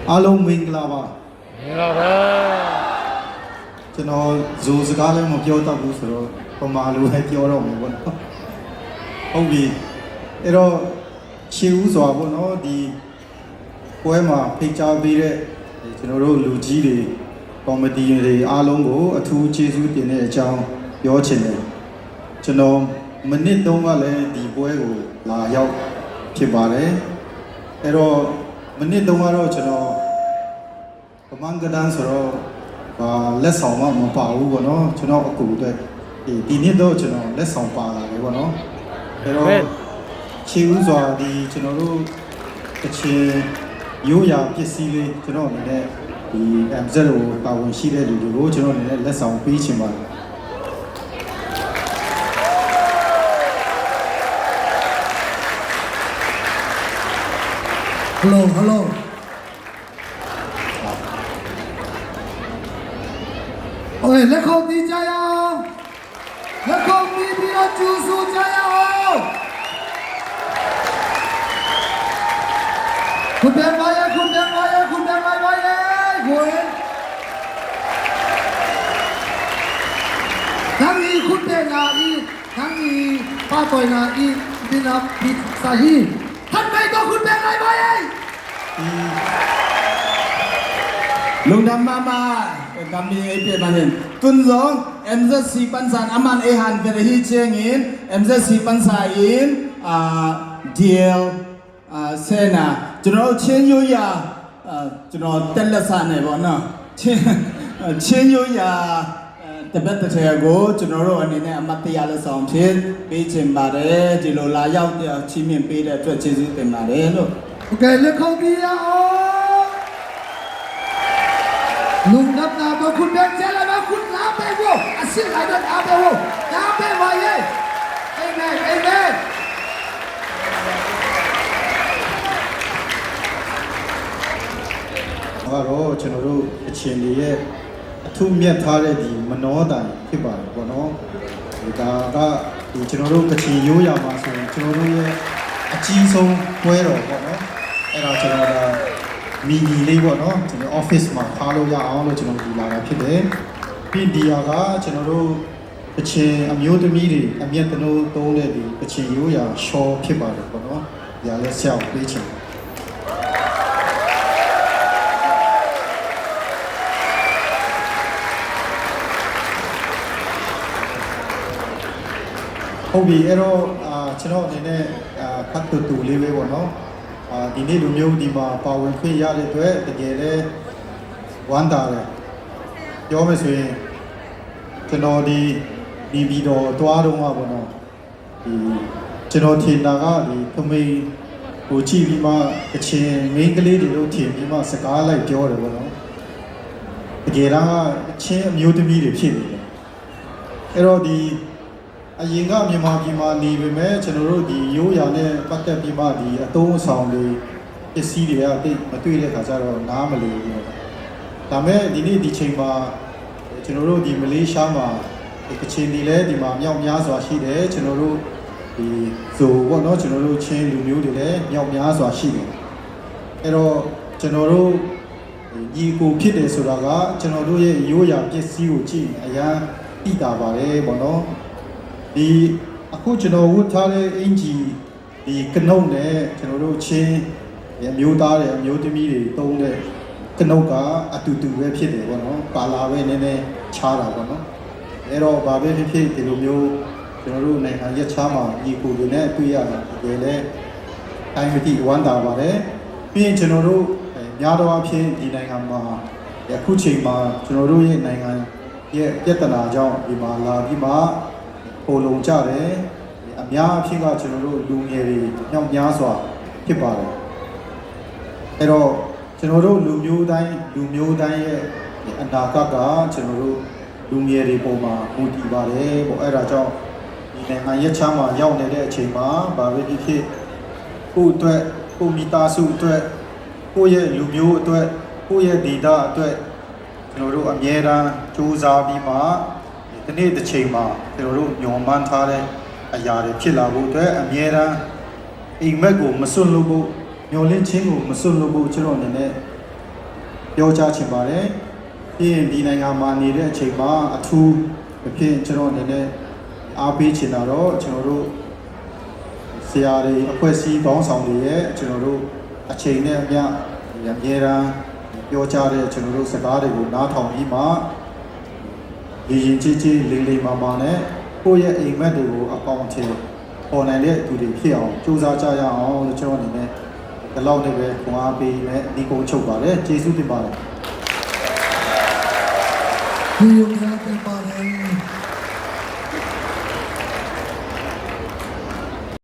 အားလုံးမင်္ဂလာပါမင်္ဂလာပါကျွန်တော်ဇိုစကားလည်းမပြောတတ်ဘူးဆိုတော့ပမာလိုပဲပြောတော့မှာပေါ့နော်ဟုတ်ပြီအဲ့တော့ရှေးဦးစွာပေါ့နော်ဒီပွဲမှာဖိတ်ကြားပေးတဲ့ကျွန်တော်တို့လူကြီးတွေကော်မတီတွေအားလုံးကိုအထူးကျေးဇူးတင်တဲ့အကြောင်းပြောချင်တယ်ကျွန်တော်မိနစ်တုန်းကလည်းဒီပွဲကိုလာရောက်ဖြစ်ပါတယ်အဲ့တော့မိနစ်တုန်းကတော့ကျွန်တော်ကမန်ကဒန်ဆိုတော့လက်ဆောင်မပါဘူးပေါ့နော်ကျွန်တော်အကူအတွက်ဒီနေ့တော့ကျွန်တော်လက်ဆောင်ပါလာတယ်ပေါ့နော်အဲ့တော့ချီဦးစွာဒီကျွန်တော်တို့အချင်းရိုးရာပစ္စည်းလေးကျွန်တော်အနေနဲ့ဒီ MZ ကိုတာဝန်ရှိတဲ့လူတွေကိုကျွန်တော်အနေနဲ့လက်ဆောင်ပေးချင်ပါတယ်ဟယ်လိုโอเคလက်ခုပ်တီးကြရအောင်လက်ခုပ်တီးပြီးတော့ကျူဆူကြရအောင်ခုပြန်ပါရဲ့ဝင်ทั้งนี้คุณเป็นนาอีทั้งนี้ป้าต่อยนาอีดินาพิษาฮีท่านไม่ก็คุณเป็นอะไรไปลุงดำมากำมีไอเปียมันเห็นตุนสองMZ4 ปันสานอามันเอหันเป็นฮีเชียงอินMZ4 ปันสาอินเดียวเซนาจุดเราเชียงยุยาจุดเราเตลสานเนี่ยบ่เนาะเชียงยุยาแต่เบ็ดแต่เชียกูจุดเราอันนี้เนี่ยมัตยาละสองชิ้นปีเชมบาร์เร่จิโลลายาวเดียวชิมินปีเดียวช่วยเชื่อเต็มมาเร่ลูกโอเคเล็กเขาดีอ่ะลุงนับนาบอกคุณเป็นเจ้าแล้วคุณน้าไปวัวอาชีพไหนนั่นอาไปวัวน้าไปวายเอ้เอ้แม่တော့ကျွန်တော်တို့အချင်းတွေရဲ့အထူးမြတ်ထားတဲ့ဒီမနောတိုင်ဖြစ်ပါတယ်ပေါ့နော်ဒါကဒီကျွန်တော်တို့ကချင်ရိုးရာမှာဆိုရင်ကျွန်တော်တို့ရဲ့အကြီးဆုံးပွဲတော်ပေါ့နော်အဲ့တော့ကျွန်တော်ကမီနီလေးပေါ့နော်ကျွန်တော် office မှာထားလို့ရအောင်လို့ကျွန်တော်ဒီလာတာဖြစ်တယ်ပြီးဒီဟာကကျွန်တော်တို့ကချင်အမျိုးသမီးတွေအမျက်တနိုးသုံးတဲ့ဒီကချင်ရိုးရာရှော့ဖြစ်ပါတယ်ပေါ့နော်ဒီဟာလည်းဆက်အောင်ပေးချင်ဟုတ်ပြီအဲ့တော့ကျွန်တော်အနေနဲ့ဖတ်တူလေးပဲပေါ့နော်ဒီနေ့လူမျိုးဒီမှာပါဝင်ခွင့်ရတဲ့အတွက်တကယ်လည်းဝမ်းသာတယ်ပြောမယ်ဆိုရင်ကျွန်တော်ဒီပြီးတော့တွားတော့မှာပေါ့နော်ဒီကျွန်တော်ထင်တာကဒီသမိန်ကိုကြည့်ပြီးမှအချင်းမင်းကလေးတွေလို့ထင်ပြီးမှစကားလိုက်ပြောတယ်ပေါ့နော်တကယ်တော့အချင်းအမျိုးသမီးတွေဖြစ်နေတယ်အဲ့တော့ဒီအရင်ကမြန်မာပြည်မှာနေပေမဲ့ကျွန်တော်တို့ဒီရိုးရာနဲ့ပတ်သက်ပြီးမှဒီအသုံးအဆောင်တွေပစ္စည်းတွေကတိတ်မတွေ့တဲ့ခါကျတော့နားမလည်ဘူး။ဒါမဲ့ဒီနေ့ဒီချိန်မှာကျွန်တော်တို့ဒီမလေးရှားမှာကချင်တွေလည်းဒီမှာမြောက်များစွာရှိတယ်ကျွန်တော်တို့ဒီဆိုပေါ့နော်ကျွန်တော်တို့ချင်းလူမျိုးတွေလည်းမြောက်များစွာရှိတယ်။အဲ့တော့ကျွန်တော်တို့ညီကိုဖြစ်တယ်ဆိုတာကကျွန်တော်တို့ရဲ့ရိုးရာပစ္စည်းကိုကြည့်အရန်သိတာပါတယ်ပေါ့နော်။ဒီအခုကျွန်တော်ဝတ်ထားတဲ့အင်ဂျီဒီကနုတ်နဲ့ကျွန်တော်တို့ချင်းအမျိုးသားတွေအမျိုးသမီးတွေတုံးတဲ့ကနုတ်ကအတူတူပဲဖြစ်တယ်ပေါ့နော်ပါလာပဲနည်းနည်းခြားတာပေါ့နော်အဲ့တော့ဘာပဲဖြစ်ဖြစ်ဒီလိုမျိုးကျွန်တော်တို့နိုင်ငံရက်ခြားမှာညီကိုတွေနဲ့တွေ့ရတာတကယ်လဲတိုင်းမတိဝမ်းသာပါတယ်ပြီးရင်ကျွန်တော်တို့များသောအားဖြင့်ဒီနိုင်ငံမှာအခုချိန်မှာကျွန်တော်တို့ရဲ့နိုင်ငံရဲ့ပြဿနာကြောင့်ဒီမှာလာပြီးမှပိုလုံကြတယ်အများအဖြစ်ကကျွန်တော်တို့လူငယ်တွေညောင်များစွာဖြစ်ပါတယ်အဲ့တော့ကျွန်တော်တို့လူမျိုးတိုင်းရဲ့အနာဂတ်ကကျွန်တော်တို့လူငယ်တွေပုံမှာမူတည်ပါတယ်ပေါ့အဲ့ဒါကြောင့်ဒီနိုင်ငံရက်ချမ်းမှာရောက်နေတဲ့အချိန်မှာဘာပဲဖြစ်ဖြစ်ကိုယ့်အတွက်ကိုမိသားစုအတွက်ကိုယ့်ရဲ့လူမျိုးအတွက်ကိုယ့်ရဲ့ဒေသအတွက်ကျွန်တော်တို့အမြဲတမ်းကြိုးစားပြီးမှဒီနေ့တစ်ချိန်မှာကျွန်တော်တို့ညွန်မှန်းထားတဲ့အရာတွေဖြစ်လာဖို့အတွက်အမြဲတမ်းအိမ်မက်ကိုမစွန့်လို့ဖို့မျောလင်းခြင်းကိုမစွန့်လို့ဖို့ကျွန်တော်အနေနဲ့ ပြောကြားချင်ပါတယ်ပြီးရင်ဒီနိုင်ငံမှာနေတဲ့အချိန်မှာအထူးအဖြစ်ကျွန်တော်အနေနဲ့အားပေးချင်တာတော့ကျွန်တော်တို့ဆရာတွေအဖွဲ့အစည်းပေါင်းဆောင်တွေရဲ့ကျွန်တော်တို့အချိန်နဲ့အမျှအများရန်ပြောကြားတဲ့ကျွန်တော်တို့စကားတွေကိုနားထောင်ပြီးမှရင်းချင်းချင်းလေးလေးမာမာနဲ့ကိုယ့်ရဲ့အိမ်မက်တွေကိုအကောင့်ထဲပေါ်နိုင်တဲ့သူတွေဖြစ်အောင်ကြိုးစားကြရအောင်လို့ကျွန်တော်အနေနဲ့ဒီလောက်နဲ့ပဲခွန်အားပေးနဲ့ဒီကုန်းချုပ်ပါတယ်ကျေးဇူးတင်ပါတယ် ဒီယုံရတဲ့ပါတယ်